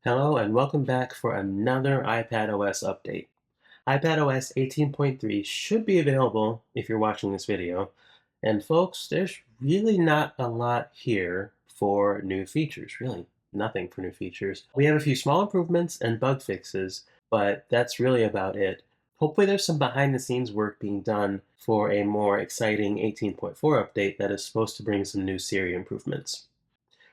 Hello and welcome back for another iPadOS update. iPadOS 18.3 should be available if you're watching this video. And folks, there's really not a lot here for new features, really nothing for new features. We have a few small improvements and bug fixes, but that's really about it. Hopefully there's some behind the scenes work being done for a more exciting 18.4 update that is supposed to bring some new Siri improvements.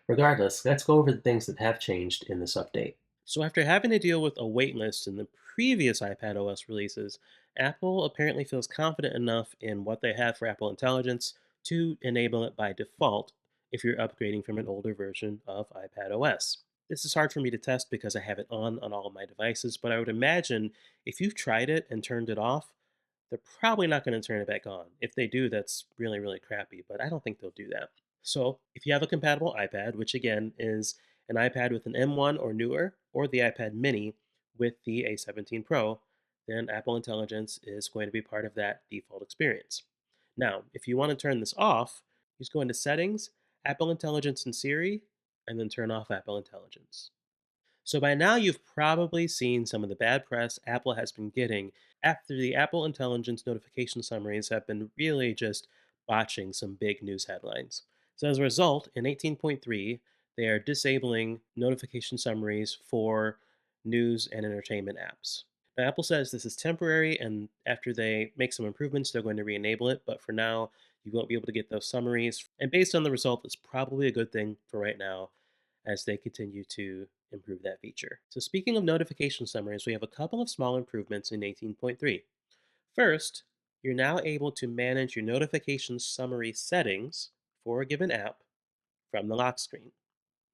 Regardless, let's go over the things that have changed in this update. So, after having to deal with a waitlist in the previous iPadOS releases, Apple apparently feels confident enough in what they have for Apple Intelligence to enable it by default if you're upgrading from an older version of iPadOS. This is hard for me to test because I have it on all of my devices, but I would imagine if you've tried it and turned it off, they're probably not going to turn it back on. If they do, that's really, really crappy, but I don't think they'll do that. So, if you have a compatible iPad, which again is an iPad with an M1 or newer, or the iPad mini with the A17 Pro, then Apple Intelligence is going to be part of that default experience. Now, if you want to turn this off, just go into Settings, Apple Intelligence and Siri, and then turn off Apple Intelligence. So by now, you've probably seen some of the bad press Apple has been getting after the Apple Intelligence notification summaries have been really just botching some big news headlines. So as a result, in 18.3, they are disabling notification summaries for news and entertainment apps. Now, Apple says this is temporary, and after they make some improvements, they're going to re enable it. But for now, you won't be able to get those summaries. And based on the result, it's probably a good thing for right now as they continue to improve that feature. So, speaking of notification summaries, we have a couple of small improvements in 18.3. First, you're now able to manage your notification summary settings for a given app from the lock screen.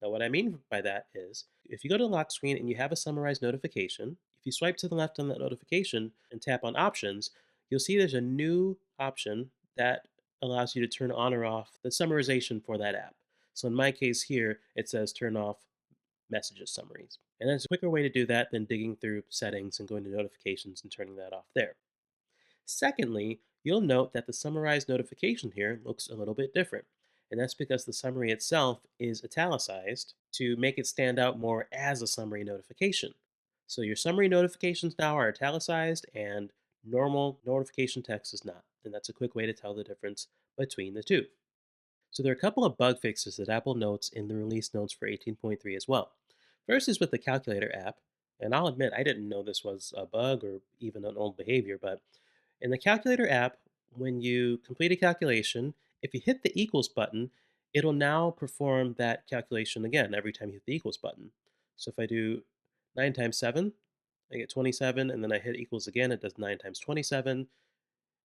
Now, what I mean by that is if you go to the lock screen and you have a summarized notification, if you swipe to the left on that notification and tap on options, you'll see there's a new option that allows you to turn on or off the summarization for that app. So in my case here, it says turn off messages summaries. And there's a quicker way to do that than digging through settings and going to notifications and turning that off there. Secondly, you'll note that the summarized notification here looks a little bit different. And that's because the summary itself is italicized to make it stand out more as a summary notification. So your summary notifications now are italicized and normal notification text is not. And that's a quick way to tell the difference between the two. So there are a couple of bug fixes that Apple notes in the release notes for 18.3 as well. First is with the calculator app, and I'll admit I didn't know this was a bug or even an old behavior, but in the calculator app, when you complete a calculation, if you hit the equals button, it'll now perform that calculation again every time you hit the equals button. So if I do 9 times 7, I get 27, and then I hit equals again, it does 9 times 27,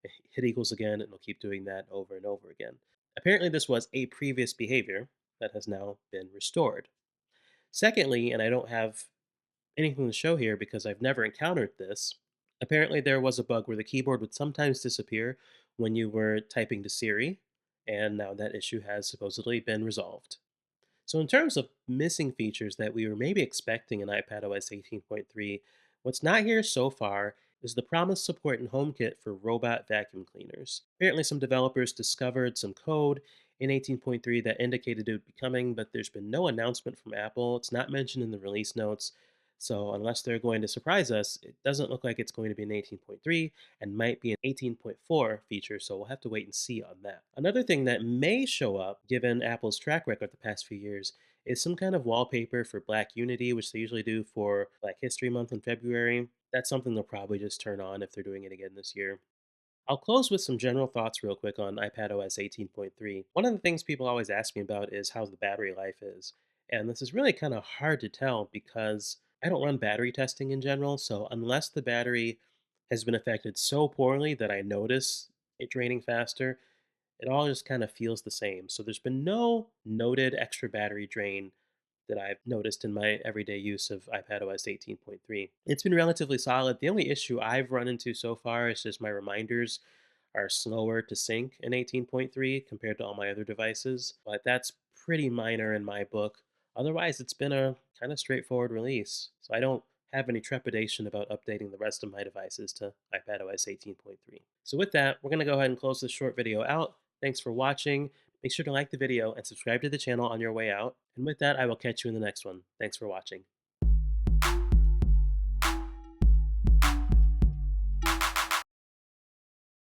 hit equals again, and it'll keep doing that over and over again. Apparently, this was a previous behavior that has now been restored. Secondly, and I don't have anything to show here because I've never encountered this, apparently there was a bug where the keyboard would sometimes disappear when you were typing to Siri, and now that issue has supposedly been resolved. So, in terms of missing features that we were maybe expecting in iPadOS 18.3, what's not here so far is the promised support in HomeKit for robot vacuum cleaners. Apparently, some developers discovered some code in 18.3 that indicated it would be coming, but there's been no announcement from Apple. It's not mentioned in the release notes. So, unless they're going to surprise us, it doesn't look like it's going to be an 18.3 and might be an 18.4 feature, so we'll have to wait and see on that. Another thing that may show up, given Apple's track record the past few years, is some kind of wallpaper for Black Unity, which they usually do for Black History Month in February. That's something they'll probably just turn on if they're doing it again this year. I'll close with some general thoughts real quick on iPadOS 18.3. One of the things people always ask me about is how the battery life is. And this is really kind of hard to tell because I don't run battery testing in general. So, unless the battery has been affected so poorly that I notice it draining faster, it all just kind of feels the same. So, there's been no noted extra battery drain that I've noticed in my everyday use of iPadOS 18.3. It's been relatively solid. The only issue I've run into so far is just my reminders are slower to sync in 18.3 compared to all my other devices, but that's pretty minor in my book. Otherwise, it's been a kind of straightforward release, so I don't have any trepidation about updating the rest of my devices to iPadOS 18.3. So with that, we're going to go ahead and close this short video out. Thanks for watching. Make sure to like the video and subscribe to the channel on your way out. And with that, I will catch you in the next one. Thanks for watching.